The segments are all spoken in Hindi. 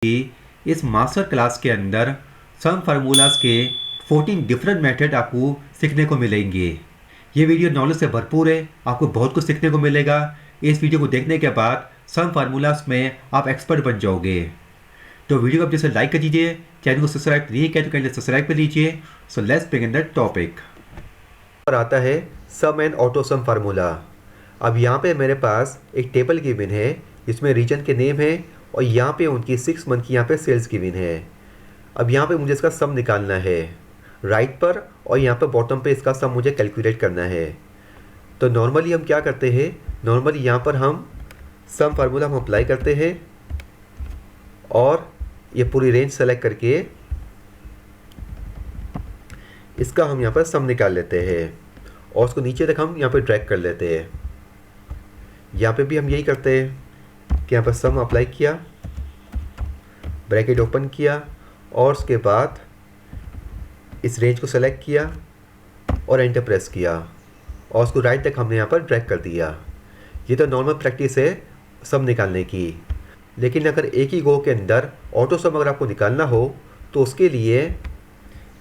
कि इस मास्टर क्लास के अंदर सम फार्मूलाज के 14 डिफरेंट मेथड आपको सीखने को मिलेंगे। ये वीडियो नॉलेज से भरपूर है, आपको बहुत कुछ सीखने को मिलेगा। इस वीडियो को देखने के बाद सम फार्मूलाज में आप एक्सपर्ट बन जाओगे। तो वीडियो को आप जैसे लाइक कर दीजिए, चैनल को सब्सक्राइब नहीं किया तो कैसे सब्सक्राइब कर लीजिए। So let's begin the topic. पर आता है सम एंड ऑटो सम फार्मूला। अब यहाँ पे मेरे पास एक टेबल गिवन है जिसमें रीजन के नेम है और यहाँ पे उनकी 6 मंथ की यहाँ पे सेल्स गिवन है। अब यहाँ पे मुझे इसका सम निकालना है राइट पर, और यहाँ पे बॉटम पे इसका सम मुझे कैलकुलेट करना है। तो नॉर्मली हम क्या करते हैं, नॉर्मली यहाँ पर हम सम फार्मूला हम अप्लाई करते हैं और ये पूरी रेंज सेलेक्ट करके इसका हम यहाँ पर सम निकाल लेते हैं और उसको नीचे तक हम यहाँ पे ड्रैग कर लेते हैं। यहाँ पे भी हम यही करते हैं कि यहाँ पर सम अप्लाई किया, ब्रैकेट ओपन किया और उसके बाद इस रेंज को सेलेक्ट किया और एंटर प्रेस किया और उसको राइट तक हमने यहाँ पर ड्रैग कर दिया। ये तो नॉर्मल प्रैक्टिस है सम निकालने की। लेकिन अगर एक ही गो के अंदर ऑटो सम अगर आपको निकालना हो तो उसके लिए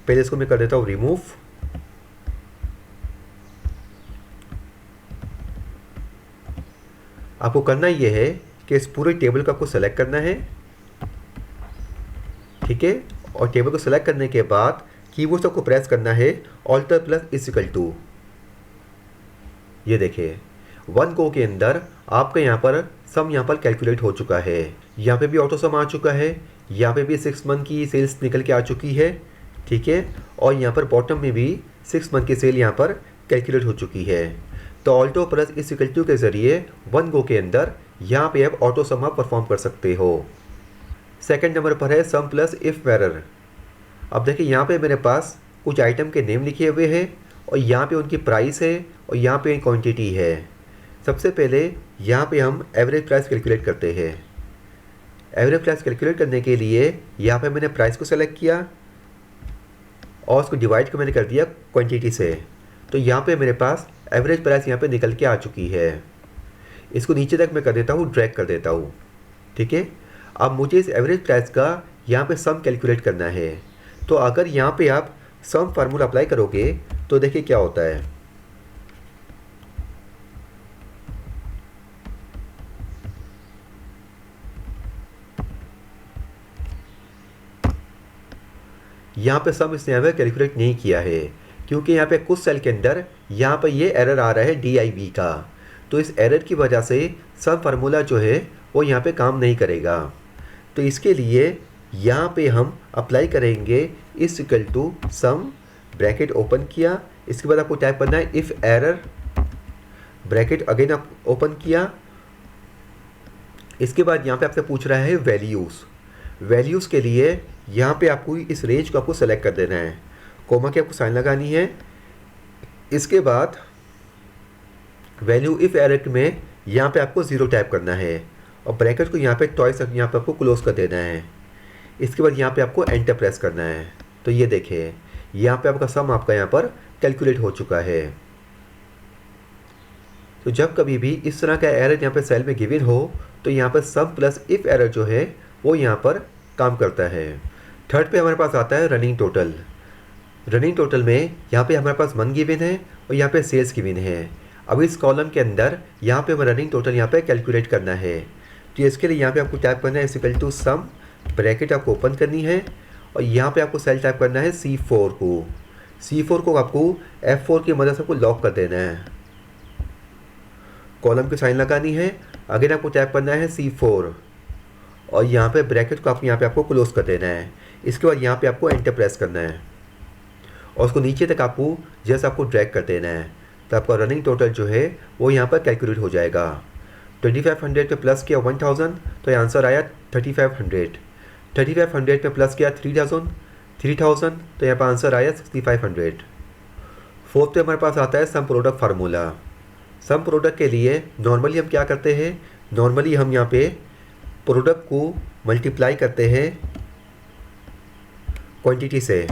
पहले इसको मैं कर देता हूँ रिमूव। आपको करना ये है कि इस पूरे टेबल को आपको सेलेक्ट करना है, ठीक है। और टेबल को सेलेक्ट करने के बाद कीबोर्ड से आपको प्रेस करना है alt plus is equal to. ये देखिए वन गो के अंदर आपका यहाँ पर सम यहाँ पर कैलकुलेट हो चुका है। यहाँ पे भी ऑटो सम आ चुका है, यहाँ पे भी 6 मंथ की सेल्स निकल के आ चुकी है, ठीक है। और यहाँ पर बॉटम में भी 6 मंथ की सेल यहाँ पर कैलकुलेट हो चुकी है। तो alt plus is equal to के ज़रिए वन गो के अंदर यहाँ पे आप ऑटो सम आप परफॉर्म कर सकते हो। सेकंड नंबर पर है सम प्लस इफ वेरर। अब देखिए यहाँ पे मेरे पास कुछ आइटम के नेम लिखे हुए हैं और यहाँ पे उनकी प्राइस है और यहाँ पे क्वांटिटी है। सबसे पहले यहाँ पे हम एवरेज प्राइस कैलकुलेट करते हैं। एवरेज प्राइस कैलकुलेट करने के लिए यहाँ पे मैंने प्राइस को सेलेक्ट किया और उसको डिवाइड को मैंने कर दिया क्वांटिटी से। तो यहाँ पे मेरे पास एवरेज प्राइस यहाँ पे निकल के आ चुकी है। इसको नीचे तक मैं कर देता हूँ, ड्रैग कर देता हूँ, ठीक है। अब मुझे इस एवरेज प्राइस का यहाँ पे सम कैलकुलेट करना है। तो अगर यहाँ पे आप सम फार्मूला अप्लाई करोगे तो देखिए क्या होता है। यहाँ पे सम इसने यहाँ पे कैलकुलेट नहीं किया है क्योंकि यहाँ पे कुछ सेल के अंदर यहाँ पे ये एरर आ रहा है DIV का। तो इस एरर की वजह से सम फार्मूला जो है वो यहाँ पे काम नहीं करेगा। तो इसके लिए यहाँ पे हम अप्लाई करेंगे is equal to sum, bracket open किया, इसके बाद आपको टाइप करना है इफ़ एरर, ब्रैकेट अगेन आप ओपन किया। इसके बाद यहाँ पे आपसे पूछ रहा है वैल्यूज़। वैल्यूज़ के लिए यहाँ पे आपको इस रेंज को आपको सेलेक्ट कर देना है, कोमा की आपको साइन लगानी है। इसके बाद वैल्यू इफ़ एरर में यहाँ पे आपको 0 टाइप करना है और ब्रैकेट को यहाँ पे टॉइस यहाँ पे आपको क्लोज कर देना है। इसके बाद यहाँ पे आपको एंटर प्रेस करना है। तो ये देखिए यहाँ पे आपका सम आपका यहाँ पर कैलकुलेट हो चुका है। तो जब कभी भी इस तरह का एरर यहाँ पे सेल में गिवन हो तो यहाँ पर सम प्लस इफ एरर जो है वो यहाँ पर काम करता है। थर्ड पे हमारे पास आता है रनिंग टोटल। रनिंग टोटल में यहाँ पे हमारे पास मन गिवन है और यहाँ पे सेल्स गिवन है। अब इस कॉलम के अंदर यहाँ पे रनिंग टोटल यहाँ पे कैलकुलेट करना है। तो इसके लिए यहाँ पे आपको टाइप करना है is equal to sum, bracket आपको ओपन करनी है और यहाँ पे आपको सेल टाइप करना है C4 को। C4 को आपको F4 की मदद से आपको लॉक कर देना है, कॉलम की साइन लगानी है, अगेन आपको टाइप करना है C4 और यहाँ पे ब्रैकेट को यहाँ पे आपको क्लोज कर देना है। इसके बाद यहाँ पे आपको एंटर प्रेस करना है और उसको नीचे तक आपको जैसे आपको ड्रैग कर देना है। तो आपका रनिंग टोटल जो है वो यहाँ पर कैलकुलेट हो जाएगा। 2500 पे प्लस किया 1000 तो ये आंसर आया 3500। 3500 पे प्लस किया 3000 तो यहाँ पर आंसर आया 6500। फोर्थ पे हमारे पास आता है some product formula. Some product के लिए नॉर्मली हम क्या करते हैं, नॉर्मली हम यहाँ पे प्रोडक्ट को मल्टीप्लाई करते हैं क्वांटिटी से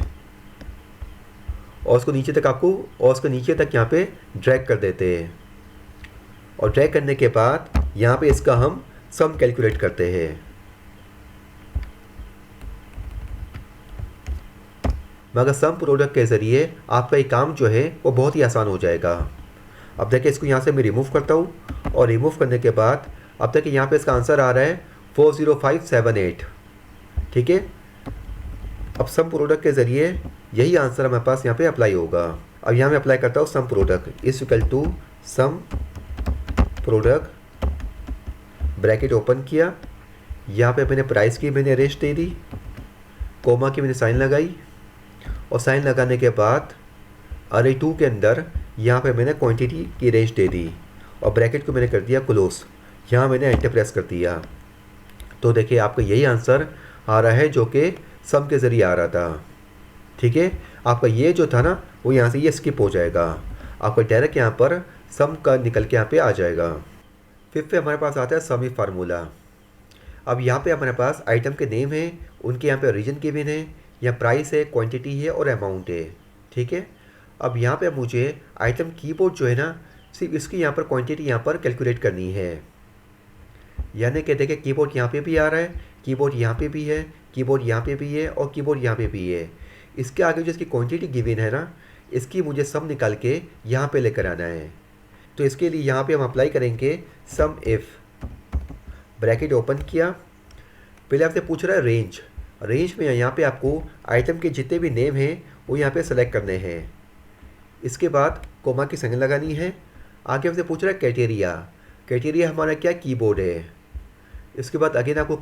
और उसको नीचे तक यहाँ पे ड्रैग कर देते हैं और ड्रैग करने के बाद यहाँ पे इसका हम सम कैलकुलेट करते हैं। मगर सम प्रोडक्ट के ज़रिए आपका ये काम जो है वो बहुत ही आसान हो जाएगा। अब देखिए इसको यहाँ से मैं रिमूव करता हूँ और रिमूव करने के बाद अब देखिए यहाँ पे इसका आंसर आ रहा है 40578। ठीक है, अब सम प्रोडक्ट के ज़रिए यही आंसर हमारे पास यहाँ पे अप्लाई होगा। अब यहाँ मैं अप्लाई करता हूँ sum product is equal to sum product, bracket open किया, यहाँ पे मैंने प्राइस की मैंने रेंज दे दी, कोमा की मैंने साइन लगाई और साइन लगाने के बाद अरे 2 के अंदर यहाँ पे मैंने क्वांटिटी की रेंज दे दी और ब्रैकेट को मैंने कर दिया क्लोज। यहाँ मैंने एंटर प्रेस कर दिया। तो देखिए आपका यही आंसर आ रहा है जो कि सम के ज़रिए आ रहा था। ठीक है, आपका ये जो था ना वो यहाँ से ये स्किप हो जाएगा, आपका डायरेक्ट यहाँ पर सम का निकल के यहाँ पे आ जाएगा। फिफ्थ पे हमारे पास आता है सम इफ फार्मूला। अब यहाँ पे हमारे पास आइटम के नेम है, उनके यहाँ पे रीजन गिवन है, या प्राइस है, क्वांटिटी है और अमाउंट है। ठीक है, अब यहाँ पे मुझे आइटम कीबोर्ड जो है ना सिर्फ इसकी यहाँ पर क्वांटिटी यहाँ पर कैलकुलेट करनी है। यानी कि देखिए कीबोर्ड यहाँ पे भी आ रहा है, कीबोर्ड यहाँ पे भी है, कीबोर्ड यहाँ पे भी है और कीबोर्ड यहाँ पे भी है। इसके आगे जो इसकी क्वांटिटी गिवन है ना, इसकी मुझे सम निकाल के यहाँ पे लेकर आना है। तो इसके लिए यहाँ पे हम अप्लाई करेंगे सम इफ़, ब्रैकेट ओपन किया, पहले आपसे पूछ रहा है रेंज। रेंज में यहाँ पे आपको आइटम के जितने भी नेम हैं वो यहाँ पे सेलेक्ट करने हैं। इसके बाद कोमा की साइन लगानी है। आगे आपसे पूछ रहा है क्राइटेरिया, क्राइटेरिया हमारा क्या कीबोर्ड है। इसके बाद अगेन आपको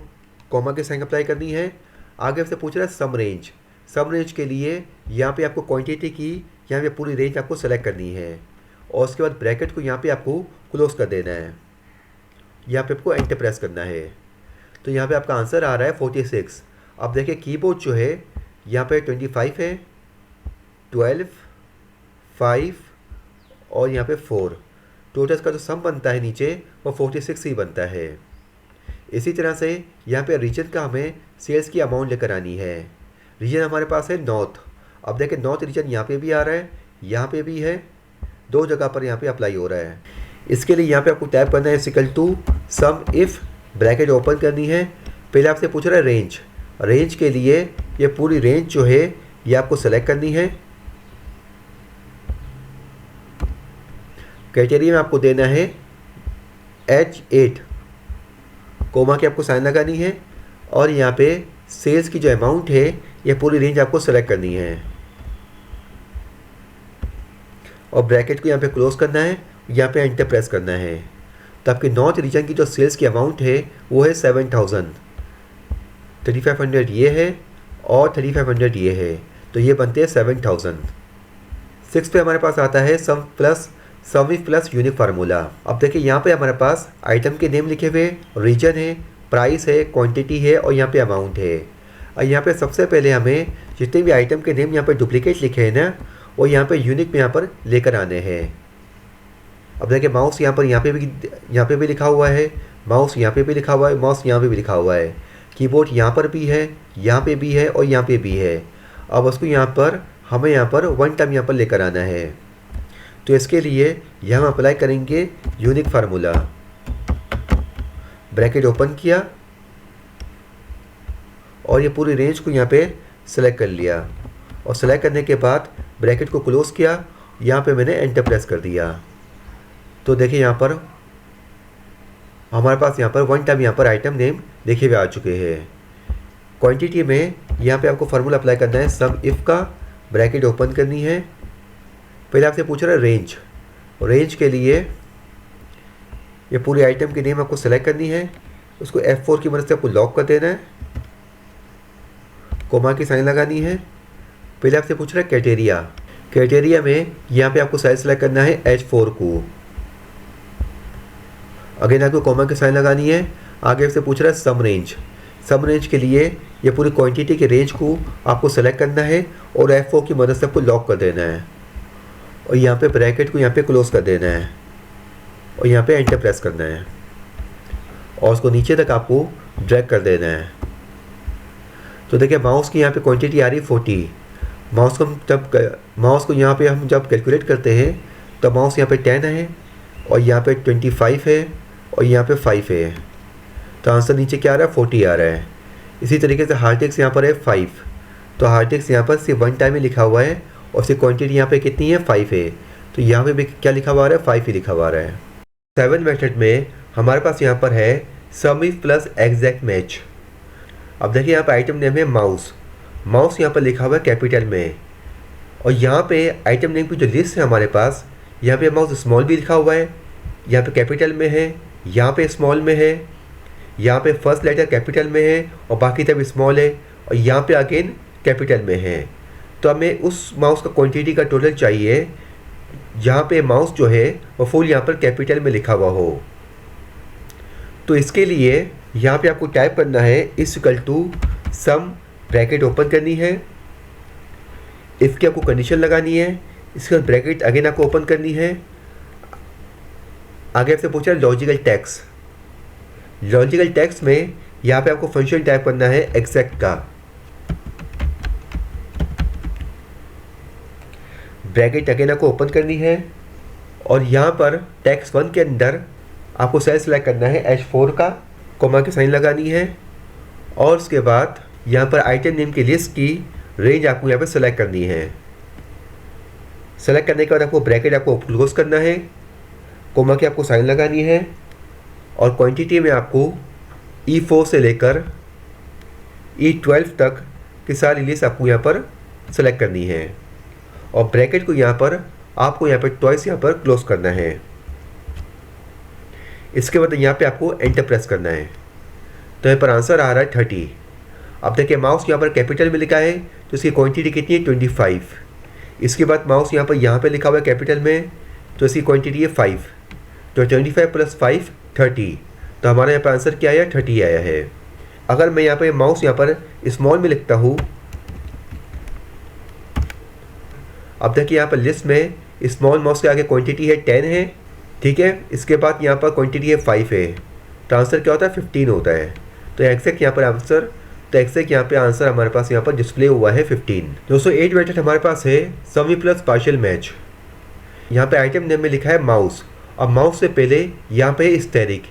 कोमा की साइन अप्लाई करनी है। आगे आपसे पूछ रहा है सम रेंज, सम रेंज के लिए यहाँ पे आपको क्वांटिटी की यहाँ पे पूरी रेंज आपको सेलेक्ट करनी है और उसके बाद ब्रैकेट को यहाँ पे आपको क्लोज कर देना है, यहाँ पे आपको एंटर प्रेस करना है। तो यहाँ पे आपका आंसर आ रहा है 46। अब देखिए कीबोर्ड जो है यहाँ पे 25 है, 12, 5 और यहाँ पे 4, टोटल का जो सम बनता है नीचे वो 46 ही बनता है। इसी तरह से यहाँ पे रीजन का हमें सेल्स की अमाउंट लेकर आनी है। रीजन हमारे पास है नॉर्थ। अब देखिए नॉर्थ रीजन यहाँ पे भी आ रहा है, यहाँ पे भी है, दो जगह पर यहाँ पे अप्लाई हो रहा है। इसके लिए यहाँ पे आपको टाइप करना है equal to sum if, bracket open करनी है। पहले आपसे पूछ रहा है रेंज, रेंज के लिए ये पूरी रेंज जो है ये आपको सेलेक्ट करनी है। क्राइटेरिया में आपको देना है H8, कोमा की आपको साइन लगानी है और यहाँ पे सेल्स की जो अमाउंट है ये पूरी रेंज आपको सेलेक्ट करनी है और ब्रैकेट को यहाँ पे क्लोज करना है, यहाँ पे एंटर प्रेस करना है। तो आपके नॉर्थ रीजन की जो सेल्स की अमाउंट है वो है 7000, 3500 ये है और 3500 ये है, तो ये बनते हैं 7000। 6 पे हमारे पास आता है सम इफ प्लस यूनिक फार्मूला। अब देखिए यहाँ पे हमारे पास आइटम के नेम लिखे हुए, रीजन है, प्राइस है, क्वांटिटी है और यहाँ पे अमाउंट है। और यहाँ पे सबसे पहले हमें जितने भी आइटम के नेम यहाँ पे डुप्लीकेट लिखे हैं ना वो यहाँ पे यूनिक में यहाँ पर लेकर आने हैं। अब देखिए माउस यहाँ पे भी लिखा हुआ है, माउस यहाँ पे भी लिखा हुआ है, माउस यहाँ पे भी लिखा हुआ है, कीबोर्ड यहाँ पर भी है, यहाँ पे भी है और यहाँ पे भी है। अब उसको हमें यहाँ पर वन टाइम यहाँ पर लेकर आना है। तो इसके लिए यहाँ हम अप्लाई करेंगे यूनिक फार्मूला, ब्रैकेट ओपन किया और ये पूरी रेंज को यहाँ पे सेलेक्ट कर लिया और सेलेक्ट करने के बाद ब्रैकेट को क्लोज किया, यहाँ पे मैंने एंटर प्रेस कर दिया। तो देखिए यहाँ पर हमारे पास यहाँ पर वन टाइम यहाँ पर आइटम नेम देखे हुए आ चुके हैं। क्वांटिटी में यहाँ पे आपको फार्मूला अप्लाई करना है सम इफ़ का, ब्रैकेट ओपन करनी है। पहले आपसे पूछ रहा है रेंज, रेंज के लिए ये पूरी आइटम की नेम आपको सेलेक्ट करनी है, उसको F4 की मदद से आपको लॉक कर देना है, कोमा की साइन लगानी है। पहले आपसे पूछ रहा है क्राइटेरिया, क्राइटेरिया में यहाँ पे आपको साइज सेलेक्ट करना है H4 को, अगेन आपको कोमा की साइन लगानी है। आगे आपसे पूछ रहा है सम रेंज, सम रेंज के लिए ये पूरी क्वांटिटी के रेंज को आपको सेलेक्ट करना है और F4 की मदद से आपको लॉक कर देना है और यहाँ पे ब्रैकेट को यहाँ पे क्लोज कर देना है और यहाँ पे एंटर प्रेस करना है और उसको नीचे तक आपको ड्रैग कर देना है। तो देखिए माउस की यहाँ पे क्वांटिटी आ रही है 40। माउस को यहाँ पे हम जब कैलकुलेट करते हैं तो माउस यहाँ पे 10 है और यहाँ पे 25 है और यहाँ पे 5 है, तो आंसर नीचे क्या आ रहा है 40 आ रहा है। इसी तरीके से हार्ड डिस्क यहाँ पर है 5, तो हार्ड डिस्क यहाँ पर सिर्फ 1 टाइम ही लिखा हुआ है और उसकी क्वांटिटी यहाँ पे कितनी है 5 है। तो यहाँ पे भी क्या लिखा हुआ है 5 ही लिखा हुआ है। 7 मेथड में हमारे पास यहाँ पर है सम इफ प्लस एग्जैक्ट मैच। अब देखिए यहाँ पर आइटम नेम है माउस। माउस यहाँ पर लिखा हुआ है कैपिटल में और यहाँ पे आइटम नेम की जो लिस्ट है हमारे पास, यहाँ पे माउस स्मॉल भी लिखा हुआ है, यहाँ पे कैपिटल में है, यहाँ पे स्मॉल में है, यहाँ पे फर्स्ट लेटर कैपिटल में है और बाकी तब स्मॉल है और यहाँ पे अगेन कैपिटल में है। तो हमें उस माउस का क्वांटिटी का टोटल चाहिए जहाँ पे माउस जो है वो फुल यहाँ पर कैपिटल में लिखा हुआ हो। तो इसके लिए यहाँ पे आपको टाइप करना है is equal to sum, bracket open करनी है, इफ की आपको कंडीशन लगानी है, इसके बाद ब्रैकेट अगेन आपको ओपन करनी है। आगे आपसे पूछा है लॉजिकल टैक्स। लॉजिकल टैक्स में यहाँ पे आपको फंक्शन टाइप करना है एग्जैक्ट का। ब्रैकेट अगेन आपको ओपन करनी है और यहाँ पर टैक्स 1 के अंदर आपको सेल सेलेक्ट करना है H4 का, कोमा की साइन लगानी है और उसके बाद यहाँ पर आइटम नेम की लिस्ट की रेंज आपको यहाँ पर सेलेक्ट करनी है। सेलेक्ट करने के बाद आपको ब्रैकेट आपको क्लोज करना है, कोमा की आपको साइन लगानी है और क्वांटिटी में आपको E4 से लेकर E12 तक की सारी लिस्ट आपको यहाँ पर सेलेक्ट करनी है और ब्रैकेट को यहाँ पर आपको यहाँ पर ट्वाइस यहाँ पर क्लोज करना है। इसके बाद यहाँ पे आपको एंटर प्रेस करना है। तो यहाँ पर आंसर आ रहा है 30। अब देखिए माउस यहाँ पर कैपिटल में लिखा है तो इसकी क्वांटिटी कितनी है 25। इसके बाद माउस यहाँ पे लिखा हुआ है कैपिटल में तो इसकी क्वांटिटी है 5। तो 25 प्लस 5 30। तो हमारा यहाँ पर आंसर क्या आया 30 आया है। अगर मैं यहाँ पर माउस यहाँ पर स्मॉल में लिखता हूँ, अब देखिए यहाँ पर लिस्ट में स्मॉल माउस के आगे क्वांटिटी है 10 है, ठीक है। इसके बाद यहाँ पर क्वांटिटी है 5 है तो आंसर क्या होता है 15 होता है। तो एग्जैक्ट यहाँ पर आंसर, तो एग्जैक्ट यहाँ पे आंसर हमारे पास यहाँ पर डिस्प्ले हुआ है 15। दोस्तों 8 मेथड हमारे पास है सम इफ प्लस पार्शियल मैच। यहाँ पे आइटम नेम में लिखा है माउस। अब माउस से पहले यहाँ पे है स्टेरिक।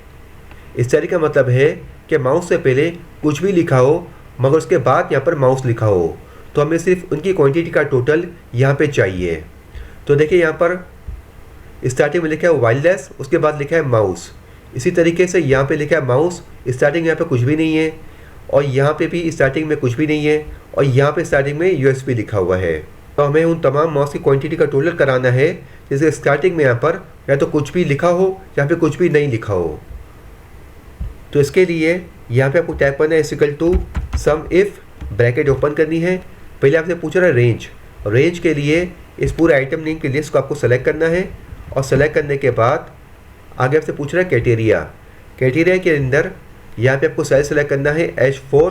स्टेरिक का मतलब है कि माउस से पहले कुछ भी लिखा हो मगर उसके बाद यहाँ पर माउस लिखा हो, तो हमें सिर्फ उनकी क्वांटिटी का टोटल यहाँ पे चाहिए। तो देखिए यहाँ पर स्टार्टिंग में लिखा है वायरलेस, उसके बाद लिखा है माउस। इसी तरीके से यहाँ पे लिखा है माउस, स्टार्टिंग में यहाँ पे कुछ भी नहीं है और यहाँ पे भी स्टार्टिंग में कुछ भी नहीं है और यहाँ पे स्टार्टिंग में USB लिखा हुआ है। तो हमें उन तमाम माउस की क्वांटिटी का टोटल कराना है जैसे स्टार्टिंग में यहाँ पर या तो कुछ भी लिखा हो या फिर कुछ भी नहीं लिखा हो। तो इसके लिए यहाँ पे आपको टाइप करना है equal to sum if, bracket open करनी है। पहले आपसे पूछ रहा है रेंज। रेंज के लिए इस पूरे आइटम नेम की लिस्ट को आपको सेलेक्ट करना है और सेलेक्ट करने के बाद आगे आपसे पूछ रहा है क्राइटेरिया। क्राइटेरिया के अंदर यहाँ पे आपको सेल सेलेक्ट करना है H4,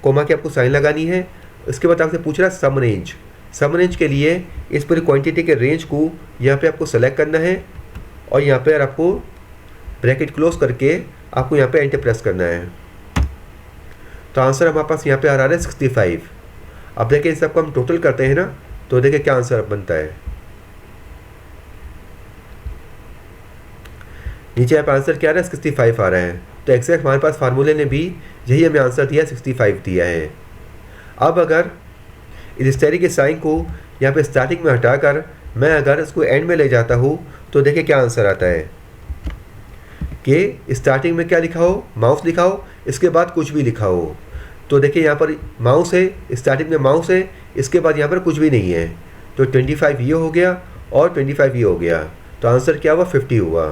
कोमा की आपको साइन लगानी है। उसके बाद आपसे पूछ रहा है सम रेंज। सम रेंज के लिए इस पूरी क्वांटिटी के रेंज को यहाँ पे आपको सेलेक्ट करना है और यहाँ पे आपको ब्रैकेट क्लोज करके आपको यहाँ पे एंटर प्रेस करना है। तो आंसर हमारे पास यहाँ पे आ रहा है 65। अब देखिए इस सबको हम टोटल करते हैं ना, तो देखिए क्या आंसर बनता है। नीचे यहाँ पे आंसर क्या आ रहा है 65 आ रहा है। तो एक्जैक्ट हमारे पास फार्मूले ने भी यही हमें आंसर दिया 65 दिया है। अब अगर इस तरह के साइन को यहाँ पे स्टार्टिंग में हटाकर मैं अगर इसको एंड में ले जाता हूँ तो देखिए क्या आंसर आता है कि स्टार्टिंग में क्या लिखा हो, माउस लिखा हो, इसके बाद कुछ भी लिखा हो। तो देखिए यहाँ पर माउस है, स्टार्टिंग में माउस है, इसके बाद यहाँ पर कुछ भी नहीं है। तो 25 ये हो गया और 25 ये हो गया। तो आंसर क्या हुआ 50 हुआ।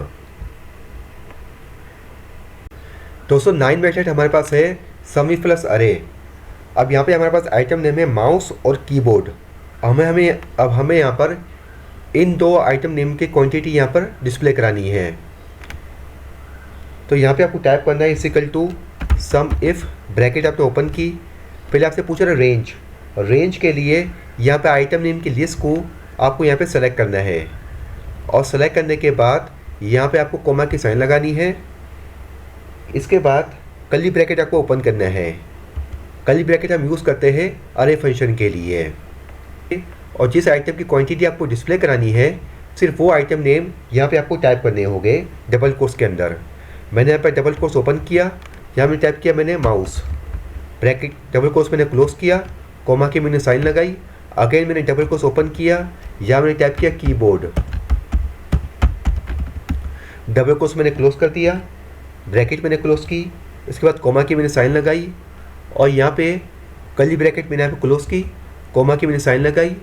दोस्तों 9 मेथड हमारे पास है सम इफ प्लस अरे। अब यहाँ पे हमारे पास आइटम नेम है माउस और कीबोर्ड। अब हमें यहाँ पर इन दो आइटम नेम की क्वांटिटी यहाँ पर डिस्प्ले करानी है। तो यहाँ पे आपको टाइप करना है equal to sum if, bracket आपने ओपन की। पहले आपसे पूछ रहा है रेंज। रेंज के लिए यहाँ पे आइटम नेम की लिस्ट को आपको यहाँ पे सेलेक्ट करना है और सेलेक्ट करने के बाद यहाँ पे आपको कोमा की साइन लगानी है। इसके बाद कर्ली ब्रैकेट आपको ओपन करना है। कर्ली ब्रैकेट हम यूज़ करते हैं अरे फंक्शन के लिए। और जिस आइटम की क्वांटिटी आपको डिस्प्ले करानी है सिर्फ वो आइटम नेम यहाँ पे आपको टाइप करने होंगे डबल कोट्स के अंदर। मैंने यहाँ पर डबल कोट्स ओपन किया, यहाँ मैंने टाइप किया मैंने माउस, ब्रैकेट डबल कोट्स मैंने क्लोज किया कोमा की मैंने साइन लगाई, अगेन मैंने डबल कोट्स ओपन किया, या मैंने टाइप किया कीबोर्ड, डबल कोट्स मैंने क्लोज कर दिया, ब्रैकेट मैंने क्लोज की, इसके बाद कोमा की मैंने साइन लगाई और यहाँ पे कर्ली ब्रैकेट मैंने यहाँ पे क्लोज की, कोमा की मैंने साइन लगाई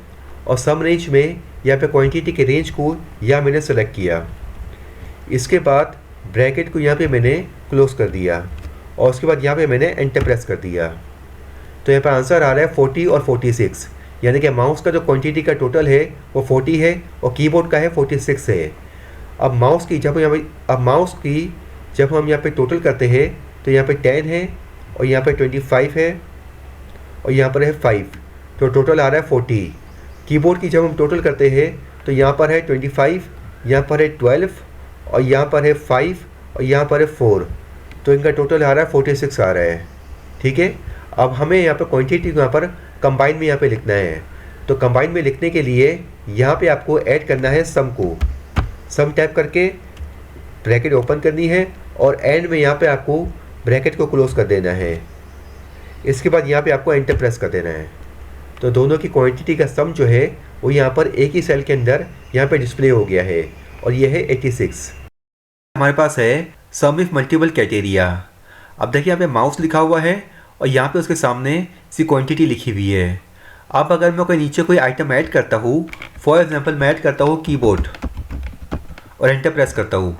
और सम रेंज में यहाँ पे क्वांटिटी के रेंज को यहाँ मैंने सेलेक्ट किया। इसके बाद ब्रैकेट को यहाँ पे मैंने क्लोज कर दिया और उसके बाद यहाँ पे मैंने एंटर प्रेस कर दिया। तो यहाँ पे आंसर आ रहा है 40 और 46, यानी कि माउस का जो क्वांटिटी का टोटल है वो 40 है और कीबोर्ड का है 46 है। अब माउस की जब हम यहाँ पे टोटल करते हैं तो यहाँ पे 10 है और यहाँ पे 25 है और यहाँ पर है 5, तो टोटल आ रहा है 40। कीबोर्ड की जब हम टोटल करते हैं तो यहाँ पर है 25, यहाँ पर है 12 और यहाँ पर है 5 और यहाँ पर है 4, तो इनका टोटल आ रहा है 46 आ रहा है। ठीक है, अब हमें यहाँ पर क्वांटिटी को यहाँ पर कंबाइन में यहाँ पे लिखना है। तो कंबाइन में लिखने के लिए यहाँ पे आपको ऐड करना है सम को, सम टाइप करके ब्रैकेट ओपन करनी है और एंड में यहाँ पे आपको ब्रैकेट को क्लोज कर देना है। इसके बाद यहाँ पे आपको एंटर प्रेस कर देना है। तो दोनों की क्वांटिटी का सम जो है वो यहाँ पर एक ही सेल के अंदर यहाँ पे डिस्प्ले हो गया है और ये है 86। हमारे पास है सम विथ मल्टीपल क्राइटेरिया। अब देखिए यहाँ पे माउस लिखा हुआ है और यहाँ पे उसके सामने इसकी क्वांटिटी लिखी हुई है। अब अगर मैं कोई नीचे कोई आइटम ऐड करता हूँ, फॉर एग्जांपल मैं ऐड करता हूँ कीबोर्ड और एंटर प्रेस करता हूँ,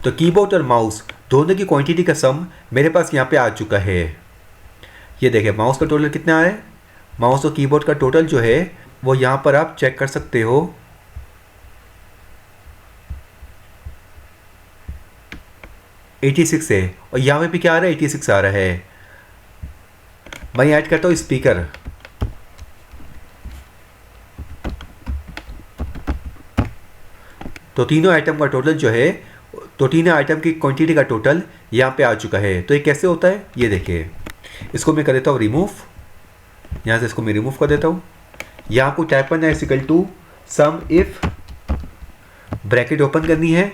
तो कीबोर्ड और माउस दोनों की क्वांटिटी का सम मेरे पास यहाँ पे आ चुका है। ये देखिए माउस का टोटल कितना है, माउस और कीबोर्ड का टोटल जो है वो यहाँ पर आप चेक कर सकते हो। 86 है और यहाँ पे भी क्या आ रहा है, 86 आ रहा है। मैं ऐड करता हूँ स्पीकर, तो तीनों आइटम का टोटल जो है, तो तीनों आइटम की क्वांटिटी का टोटल यहाँ पे आ चुका है। तो ये कैसे होता है, ये देखिए, इसको मैं कर देता हूँ रिमूव, यहाँ से इसको मैं रिमूव कर देता हूँ। यहाँ को टाइप करना है equal to sum if, bracket open करनी है,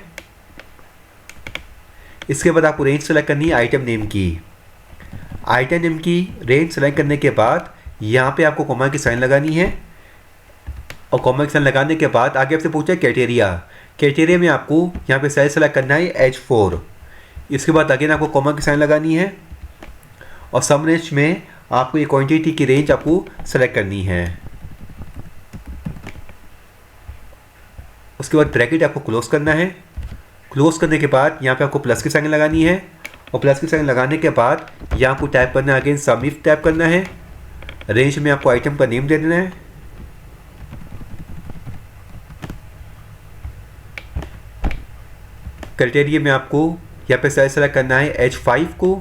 इसके बाद आपको रेंज सेलेक्ट करनी है आइटम नेम की। आइटम नेम की रेंज सेलेक्ट करने के बाद यहाँ पे आपको कॉमा की साइन लगानी है और कॉमा की साइन लगाने के बाद आगे आपसे पूछा है क्राइटेरिया। क्राइटेरिया में आपको यहाँ पे साइज सेलेक्ट करना है H4। इसके बाद अगेन आपको कॉमा की साइन लगानी है और सम रेंज में आपको ये क्वांटिटी की रेंज आपको सेलेक्ट करनी है। उसके बाद ब्रैकेट आपको क्लोज करना है। क्लोज करने के बाद यहाँ पे आपको प्लस की साइन लगानी है और प्लस की साइन लगाने के बाद यहाँ आपको टाइप करना है अगेन सम इफ टाइप करना है। रेंज में आपको आइटम का नेम दे देना है। क्राइटेरिया में आपको यहाँ पे साइज सेलेक्ट करना है H5 को।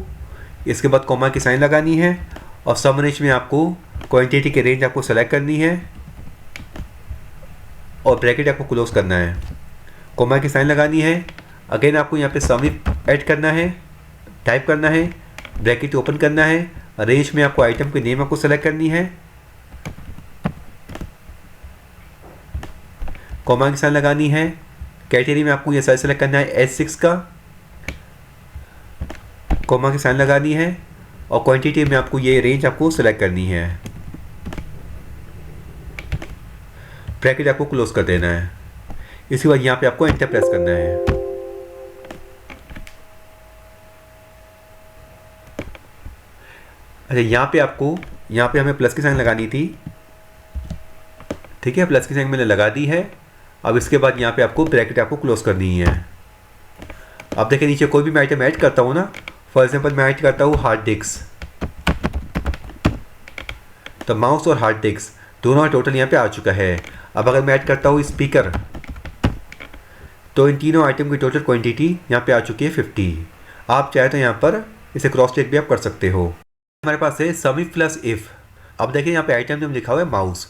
इसके बाद कॉमा की साइन लगानी है और सम रेंज में आपको क्वांटिटी की रेंज आपको सेलेक्ट करनी है और ब्रैकेट आपको क्लोज करना है। कॉमा की साइन लगानी है, अगेन आपको यहाँ पे सम इफ ऐड करना है, टाइप करना है, ब्रैकेट ओपन करना है, रेंज में आपको आइटम की नेम आपको सेलेक्ट करनी है, कॉमा की साइन लगानी है। कैटेगरी में आपको ये साइज सेलेक्ट करना है H6 का, कॉमा की साइन लगानी है और क्वांटिटी में आपको ये रेंज आपको सेलेक्ट करनी है। ब्रैकेट आपको क्लोज कर देना है। इसके बाद यहाँ पे आपको एंटर प्रेस करना है। अच्छा, यहाँ पे हमें प्लस की साइन लगानी थी। ठीक है, प्लस की साइन मैंने लगा दी है। अब इसके बाद यहाँ पे आपको ब्रैकेट आपको क्लोज करनी है। अब देखिए नीचे कोई भी मैं आइटम ऐड करता हूँ ना, फॉर एग्जांपल मैं ऐड करता हूँ हार्ड डिस्क, तो माउस और हार्ड डिस्क दोनों का टोटल यहाँ पे आ चुका है। अब अगर मैं ऐड करता हूँ स्पीकर, तो इन तीनों आइटम की टोटल क्वांटिटी यहाँ पे आ चुकी है 50। आप चाहे तो यहाँ पर इसे क्रॉस चेक भी आप कर सकते हो। हमारे पास है सम इफ प्लस इफ। अब देखिए यहाँ पे आइटम नेम लिखा हुआ है माउस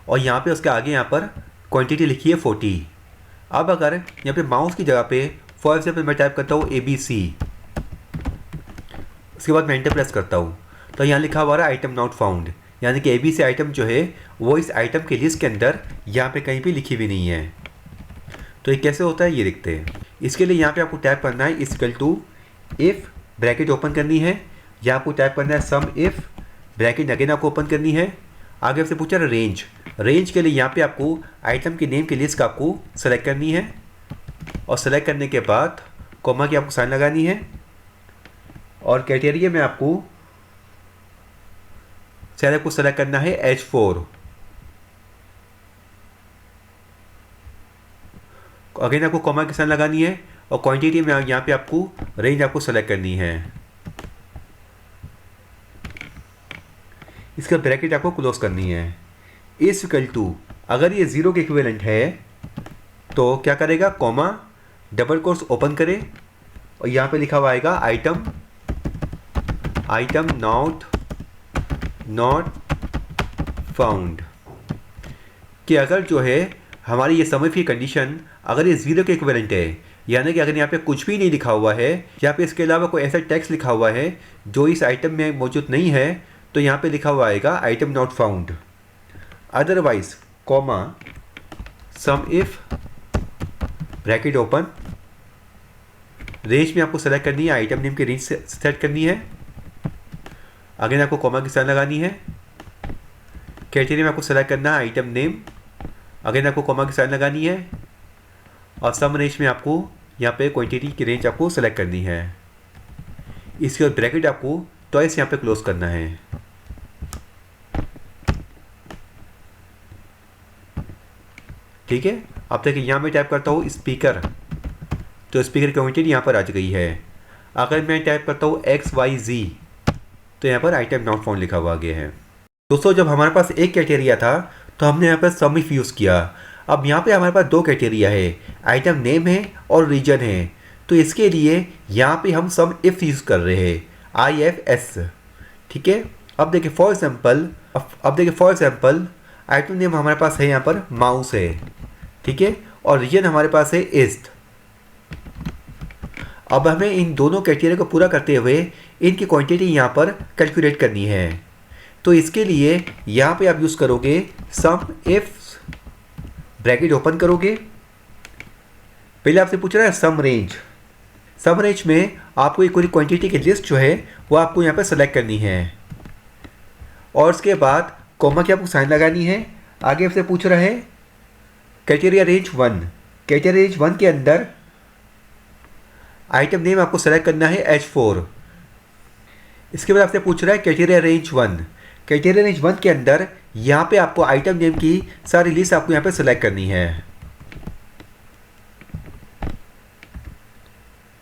और यहाँ पे उसके आगे यहाँ पर क्वांटिटी लिखी है 40। अब अगर यहाँ पे माउस की जगह पे फॉर एग्जाम्पल मैं टाइप करता हूँ ABC, उसके बाद मैं एंटर प्रेस करता हूँ, तो यहाँ लिखा हुआ है आइटम नॉट फाउंड, यानी कि ABC आइटम जो है वो इस आइटम की लिस्ट के अंदर यहाँ पे कहीं भी लिखी हुई नहीं है। तो ये कैसे होता है ये देखते हैं। इसके लिए यहाँ पे आपको टाइप करना है equal to if, bracket open करनी है, यहाँ आपको टाइप करना है सम इफ़, ब्रैकेट अगेन आपको ओपन करनी है। आगे आपसे पूछा रेंज, रेंज के लिए यहाँ पे आपको आइटम के नेम की लिस्ट आपको सेलेक्ट करनी है और सेलेक्ट करने के बाद कॉमा की आपको साइन लगानी है और क्राइटेरिया में आपको शायद आपको सेलेक्ट करना है H4। अगेन आपको कॉमा की साइन लगानी है और क्वांटिटी में यहाँ पे आपको रेंज आपको सेलेक्ट करनी है। इसका ब्रैकेट आपको क्लोज करनी है। इज इक्वल टू, अगर ये 0 के इक्विवेलेंट है तो क्या करेगा, कॉमा डबल कोट्स ओपन करे और यहाँ पे लिखा हुआ आएगा आइटम नॉट फाउंड। कि अगर जो है हमारी ये सम इफ की कंडीशन अगर ये 0 के इक्विवेलेंट है, यानी कि अगर यहाँ पे कुछ भी नहीं लिखा हुआ है, यहाँ पे इसके अलावा कोई ऐसा टेक्स्ट लिखा हुआ है जो इस आइटम में मौजूद नहीं है, तो यहाँ पे लिखा हुआ आएगा item not found. Otherwise comma sum if bracket open, range में आपको सेलेक्ट करनी है, आइटम नेम की रेंज सेट करनी है। अगेन आपको कॉमा की साइन लगानी है। क्राइटेरिया में आपको सेलेक्ट करना है आइटम नेम, अगेन आपको कॉमा की साइन लगानी है और सम रेंज में आपको यहाँ पे क्वांटिटी की रेंज आपको सेलेक्ट करनी है। इसके बाद ब्रैकेट आपको ट्वाइस यहाँ पे क्लोज करना है। ठीक है, अब देखिए यहाँ मैं टाइप करता हूँ स्पीकर, तो स्पीकर की क्वांटिटी यहाँ पर आ गई है। अगर मैं टाइप करता हूँ XYZ तो यहाँ पर आइटम नॉट फाउंड लिखा हुआ गया है। दोस्तों जब हमारे पास एक क्राइटेरिया था तो हमने यहाँ पर सम इफ यूज़ किया। अब यहाँ पे हमारे पास दो क्राइटेरिया है, आइटम नेम है और रीजन है, तो इसके लिए यहाँ पे हम सम इफ यूज़ कर रहे हैं, IFS। ठीक है, अब देखिए फॉर एग्जाम्पल आइटम नेम हमारे पास है यहाँ पर माउस है, ठीक है, और रीजन हमारे पास है ईस्ट। अब हमें इन दोनों क्राइटेरिया को पूरा करते हुए इनकी क्वांटिटी यहाँ पर कैलकुलेट करनी है। तो इसके लिए यहाँ पे आप यूज़ करोगे सम इफ, ब्रैकेट ओपन करोगे, पहले आपसे पूछ रहा है सम रेंज में आपको एक पूरी क्वांटिटी की लिस्ट जो है वो आपको यहाँ पर सेलेक्ट करनी है और उसके बाद कॉमा की आपको साइन लगानी है। आगे आपसे पूछ रहा है क्राइटेरिया रेंज 1 के अंदर आइटम नेम आपको सेलेक्ट करना है H4। इसके बाद आपसे पूछ रहा है क्राइटेरिया रेंज 1 के अंदर यहाँ पे आपको आइटम नेम की सारी लिस्ट आपको यहाँ पे सेलेक्ट करनी है।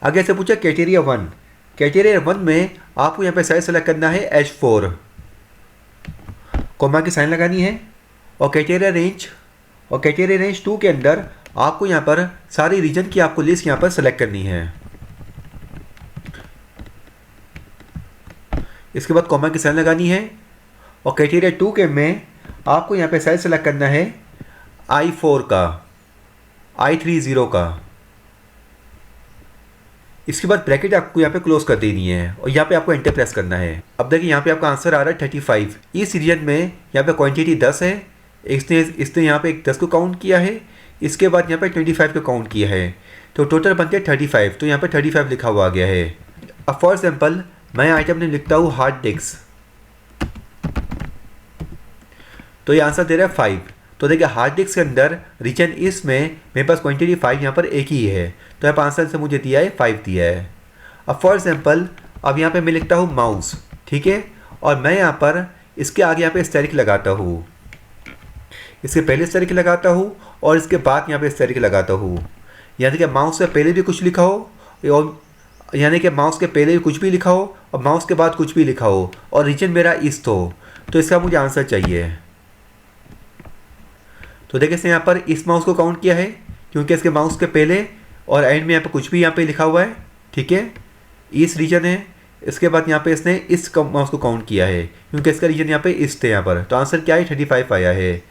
आगे से पूछा क्राइटेरिया 1 में आपको यहाँ पे साइज सेलेक्ट करना है H4, कॉमा की साइन लगानी है और क्राइटेरिया रेंज 2 के अंदर आपको यहाँ पर सारी रीजन की आपको लिस्ट यहाँ पर सेलेक्ट करनी है। इसके बाद कॉमा की साइन लगानी है और क्राइटेरिया 2 के में आपको यहाँ पे साइज सेलेक्ट करना है I4 का, I30 का। इसके बाद ब्रैकेट आपको यहाँ पे क्लोज कर देनी है और यहाँ पे आपको एंटर प्रेस करना है। अब देखिए यहाँ पे आपका आंसर आ रहा है 35। इस रीजन में यहाँ पे क्वांटिटी 10 है, इसने यहाँ पे 10 को काउंट किया है, इसके बाद यहाँ पे 25 को काउंट किया है, तो टोटल बनते हैं 35। तो यहाँ पे 35 लिखा हुआ आ गया है। अब फॉर एग्जाम्पल मैं आइटम नेम लिखता हूँ हार्ड डिस्क, तो ये आंसर दे रहा है 5। तो देखिए हार्ड डिस्क के अंदर रीजन इस में मेरे पास क्वांटिटी 5 यहाँ पर एक ही है, तो यहाँ पर आंसर से मुझे दिया है 5 दिया है। अब फॉर एग्जाम्पल अब यहाँ पे मैं लिखता हूँ माउस, ठीक है, और मैं यहाँ पर इसके आगे यहाँ पे स्टेरिक लगाता हूँ, इसके पहले स्टेरिक लगाता हूँ और इसके बाद यहाँ पे स्टेरिक लगाता हूँ। यानी कि माउस से पहले भी कुछ लिखा हो और यानी कि माउस के पहले भी कुछ भी लिखा हो और माउस के बाद कुछ भी लिखा हो और रीजन मेरा ईस्ट हो, तो इसका मुझे आंसर चाहिए। तो देखिए इसने यहाँ पर इस माउस को काउंट किया है क्योंकि इसके माउस के पहले और एंड में यहाँ पर कुछ भी यहाँ पे लिखा हुआ है, ठीक है, ईस्ट रीजन है। इसके बाद यहाँ पे इसने इस माउस को काउंट किया है क्योंकि इसका रीजन यहाँ पे ईस्ट है यहाँ पर, तो आंसर क्या है 35 आया है।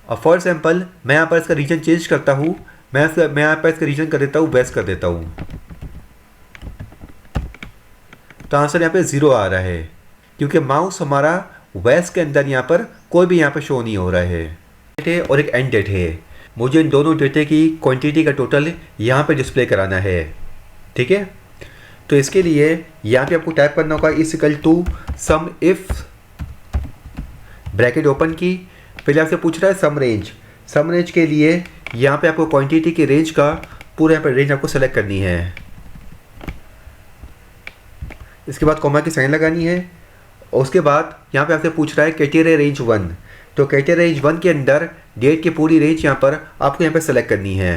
और फॉर एग्जाम्पल मैं यहाँ पर इसका रीजन चेंज करता हूँ, मैं यहाँ पर इसका रीजन कर देता हूँ वेस्ट कर देता हूँ, तो आंसर यहाँ पे 0 आ रहा है क्योंकि माउस हमारा वेस्ट के अंदर यहाँ पर कोई भी यहाँ पर शो नहीं हो रहा है। और एक एंड डेट है, मुझे इन दोनों डेटे की क्वांटिटी का टोटल यहाँ पे डिस्प्ले कराना है, ठीक है। तो इसके लिए यहाँ पे आपको टाइप करना होगा is equal to sum if, bracket open की, पहले आपसे पूछ रहा है सम रेंज। सम रेंज के लिए यहाँ पे आपको क्वांटिटी की रेंज का पूरा यहाँ पे रेंज आपको सेलेक्ट करनी है। इसके बाद कॉमा की साइन लगानी है और उसके बाद यहाँ पे आपसे पूछ रहा है क्राइटेरिया रेंज 1। तो क्राइटेरिया रेंज 1 के अंदर डेट की पूरी रेंज यहाँ पर आपको यहाँ पे सेलेक्ट करनी है।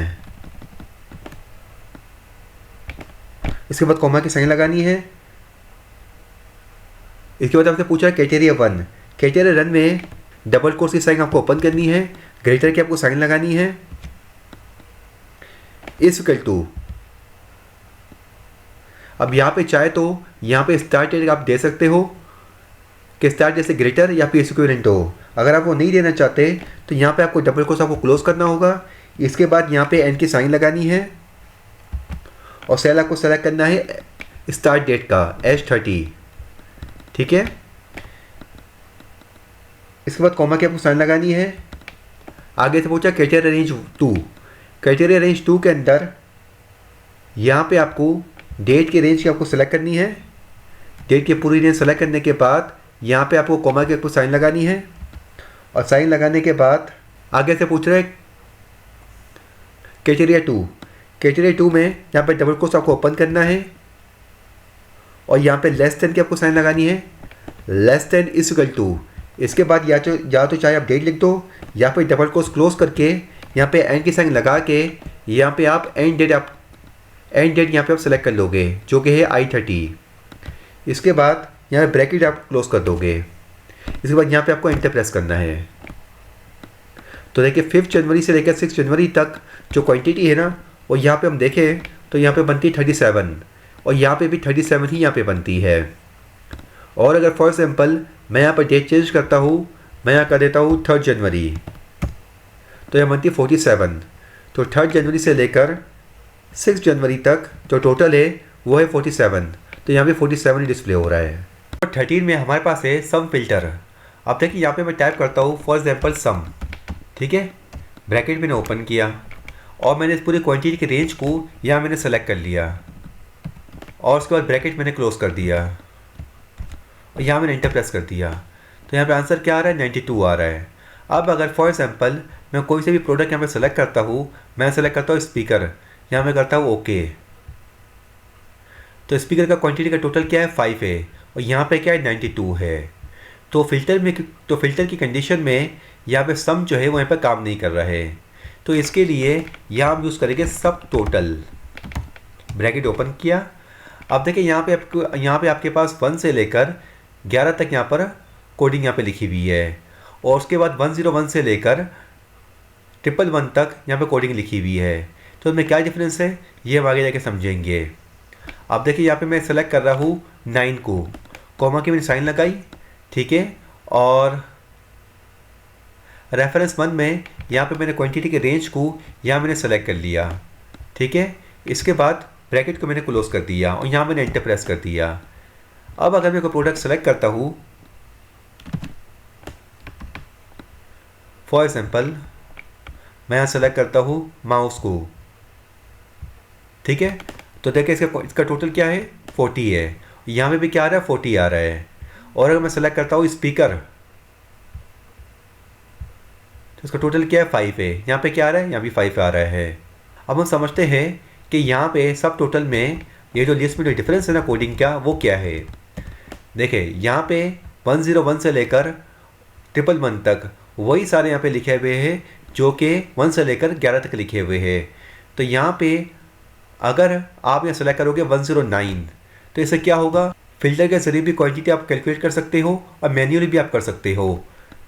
इसके बाद कॉमा की साइन लगानी है। इसके बाद आपसे पूछा है क्राइटेरिया 1। क्राइटेरिया रन में डबल कोट्स की साइन आपको ओपन करनी है, ग्रेटर की आपको साइन लगानी है, इज इक्वल टू। अब यहाँ पे चाहे तो यहाँ पे स्टार्ट डेट आप दे सकते हो कि स्टार्ट जैसे ग्रेटर या फिर इक्विवेलेंट हो। अगर आप वो नहीं देना चाहते तो यहाँ पे आपको डबल कोट्स आपको क्लोज करना होगा। इसके बाद यहाँ पे एन की साइन लगानी है और सेल आपको सेलेक्ट करना है स्टार्ट डेट का H30, ठीक है। इसके बाद कॉमा की आपको साइन लगानी है। आगे से पूछा क्राइटेरिया रेंज 2। क्राइटेरिया रेंज 2 के अंदर यहाँ पे आपको डेट की रेंज की आपको सेलेक्ट करनी है। डेट की पूरी रेंज सेलेक्ट करने के बाद यहाँ पे आपको कॉमा की आपको साइन लगानी है और साइन लगाने के बाद आगे से पूछ रहे हैं क्राइटेरिया 2। क्राइटेरिया 2 में यहाँ पे डबल कोट्स आपको ओपन करना है और यहाँ पे लेस देन की आपको साइन लगानी है, less than is equal to. इसके बाद या तो चाहे आप डेट लिख दो या फिर डबल कोट्स क्लोज करके यहाँ पे एंड की साइन लगा के यहाँ पे आप एंड डेट यहाँ पे आप सेलेक्ट कर लोगे जो कि है I30। इसके बाद यहाँ पे ब्रैकेट आप क्लोज कर दोगे। इसके बाद यहाँ पे आपको एंटर प्रेस करना है। तो देखिए 5 जनवरी से लेकर 6 जनवरी तक जो क्वांटिटी है ना वो यहाँ पे हम देखें तो यहाँ पे बनती 37 और यहाँ पे भी 37 ही यहाँ पे बनती है। और अगर फॉर एग्जाम्पल मैं यहाँ पर डेट चेंज करता हूँ, मैं यहाँ कर देता हूँ 3 जनवरी, तो यहाँ बनती 47। तो 3 जनवरी से लेकर 6 जनवरी तक जो टोटल है वो है 47। तो यहाँ पे 47 डिस्प्ले हो रहा है। और 13 में हमारे पास है सम फिल्टर। अब देखिए यहाँ पे मैं टाइप करता हूँ फॉर एग्जाम्पल सम, ठीक है। ब्रैकेट मैंने ओपन किया और मैंने इस पूरी क्वांटिटी की रेंज को यहाँ मैंने सेलेक्ट कर लिया और उसके बाद ब्रैकेट मैंने क्लोज कर दिया और यहाँ मैंने एंटर प्रेस कर दिया। तो यहाँ पे आंसर क्या आ रहा है, 92 आ रहा है। अब अगर फॉर एग्जाम्पल मैं कोई से भी प्रोडक्ट यहाँ पे सेलेक्ट करता हूँ, मैं सेलेक्ट करता हूँ स्पीकर, यहाँ मैं करता हूँ ओके। तो स्पीकर का क्वांटिटी का टोटल क्या है 5 है और यहाँ पे क्या है 92 है। तो फिल्टर की कंडीशन में यहाँ पे सम जो है वो यहाँ पे काम नहीं कर रहा है। तो इसके लिए यहाँ हम यूज़ करेंगे सब टोटल। ब्रैकेट ओपन किया। अब देखिए यहाँ पे आपके पास 1 से लेकर 11 तक यहाँ पर कोडिंग यहाँ पे लिखी हुई है और उसके बाद 101 से लेकर 111 तक यहाँ पे कोडिंग लिखी हुई है। तो इसमें क्या डिफरेंस है ये हम आगे जाके समझेंगे। अब देखिए यहाँ पे मैं सेलेक्ट कर रहा हूँ 9 को, कॉमा की मैंने साइन लगाई, ठीक है। और रेफरेंस 1 में यहाँ पे मैंने क्वांटिटी के रेंज को यहाँ मैंने सेलेक्ट कर लिया, ठीक है। इसके बाद ब्रैकेट को मैंने क्लोज कर दिया और यहाँ मैंने एंटर प्रेस कर दिया। अब अगर मैं कोई प्रोडक्ट सेलेक्ट करता हूँ, फॉर एग्जाम्पल मैं यहाँ सेलेक्ट करता हूँ माउस को, ठीक है। तो देखिए इसका टोटल क्या है 40 है, यहाँ पे भी क्या आ रहा है 40 आ रहा है। और अगर मैं सेलेक्ट करता हूँ स्पीकर तो इसका टोटल क्या है 5 है, यहाँ पे क्या आ रहा है, यहाँ भी 5 आ रहा है। अब हम समझते हैं कि यहाँ पे सब टोटल में ये जो लिस्ट में जो डिफरेंस है ना कोडिंग का वो क्या है। देखिए यहाँ पे 101 से लेकर 111 तक वही सारे यहाँ पे लिखे हुए हैं जो कि 1 से लेकर 11 तक लिखे हुए हैं। तो यहाँ पे अगर आप यहाँ सेलेक्ट करोगे 109 तो इससे क्या होगा, फिल्टर के जरिए भी क्वांटिटी आप कैलकुलेट कर सकते हो और मैन्युअली भी आप कर सकते हो।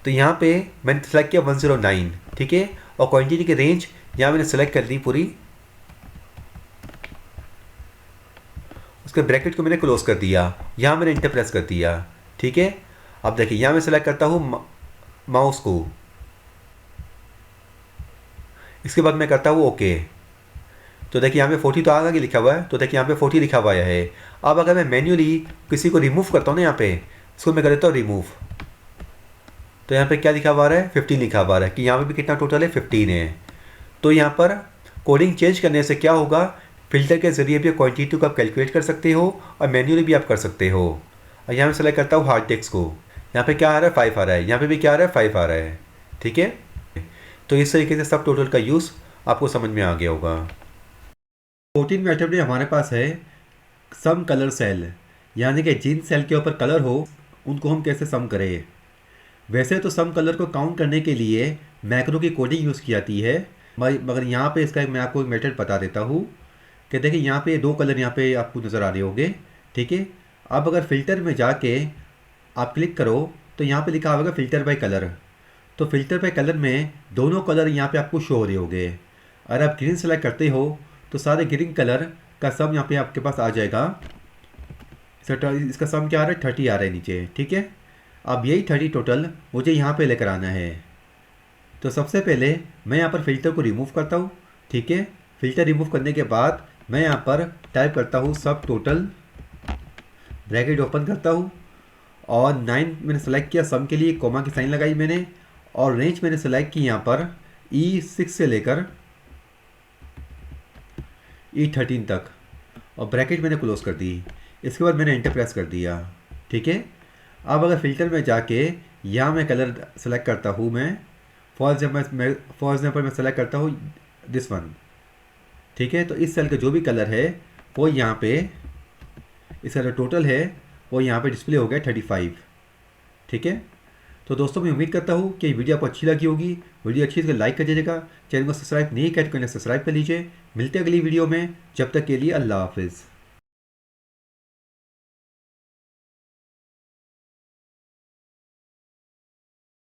तो यहाँ पे मैंने सेलेक्ट किया 109, ठीक है। और क्वांटिटी की रेंज यहाँ मैंने सेलेक्ट कर ली पूरी, उसके ब्रैकेट को मैंने क्लोज कर दिया, यहाँ मैंने एंटर प्रेस कर दिया, ठीक है। अब देखिए यहाँ मैं सेलेक्ट करता हूँ माउस को, इसके बाद मैं करता हूँ ओके। तो देखिए यहाँ पे 40 तो आगे लिखा हुआ है, तो देखिए यहाँ पे 40 लिखा हुआ है। अब अगर मैं मैन्युअली किसी को रिमूव करता हूँ ना, यहाँ पे इसको मैं कर देता हूँ रिमूव, तो यहाँ पे क्या लिखा हुआ है 15 लिखा हुआ है कि यहाँ पे भी कितना टोटल है 15 है। तो यहाँ पर कोडिंग चेंज करने से क्या होगा, फ़िल्टर के ज़रिए भी क्वांटिटी को आप कैलकुलेट कर सकते हो और मैन्युअली भी आप कर सकते हो। और यहाँ मैं सेलेक्ट करता हूँ हार्ड टेक्स्ट को, यहाँ पे क्या आ रहा है 5 आ रहा है, यहाँ पे भी क्या आ रहा है 5 आ रहा है। ठीक है, तो इस तरीके से सब टोटल का यूज़ आपको समझ में आ गया होगा। 14 मेथड में हमारे पास है सम कलर सेल, यानी कि जिन सेल के ऊपर कलर हो उनको हम कैसे सम करें। वैसे तो सम कलर को काउंट करने के लिए मैक्रो की कोडिंग यूज़ की जाती है, मगर यहाँ पे इसका मैं आपको एक मेथड बता देता हूँ कि देखिए यहाँ पे दो कलर यहाँ पे आपको नज़र आ रहे होंगे। ठीक है, अब अगर फ़िल्टर में जाके आप क्लिक करो तो यहाँ पे लिखा होगा फ़िल्टर बाय कलर। तो फ़िल्टर बाय कलर में दोनों कलर यहाँ पे आपको शो हो रहे होंगे। अगर आप ग्रीन सेलेक्ट करते हो तो सारे ग्रीन कलर का सम यहाँ पे आपके पास आ जाएगा। इसका सम क्या आ रहा है 30 आ रहा है नीचे। ठीक है, अब यही 30 टोटल मुझे यहाँ पे लेकर आना है। तो सबसे पहले मैं यहाँ पर फ़िल्टर को रिमूव करता हूँ। ठीक है, फ़िल्टर रिमूव करने के बाद मैं यहाँ पर टाइप करता हूँ सब टोटल, ब्रैकेट ओपन करता हूँ और 9 मैंने सेलेक्ट किया, सम के लिए कोमा की साइन लगाई मैंने और रेंज मैंने सेलेक्ट की यहाँ पर E6 से लेकर E13 तक और ब्रैकेट मैंने क्लोज कर दी। इसके बाद मैंने एंटर प्रेस कर दिया। ठीक है, अब अगर फ़िल्टर में जाके यहाँ मैं कलर सेलेक्ट करता हूँ, मैं फॉर एग्जाम्पल मैं सेलेक्ट करता हूँ दिस वन। ठीक है, तो इस सेल का जो भी कलर है वो यहाँ पे, इसका जो टोटल है वो यहाँ पे डिस्प्ले हो गया 35। ठीक है, तो दोस्तों मैं उम्मीद करता हूँ कि वीडियो आपको अच्छी लगी होगी। वीडियो अच्छी तो लाइक कर दीजिएगा, चैनल को सब्सक्राइब नहीं किया तो सब्सक्राइब कर लीजिए। मिलते हैं अगली वीडियो में, जब तक के लिए अल्लाह हाफिज़।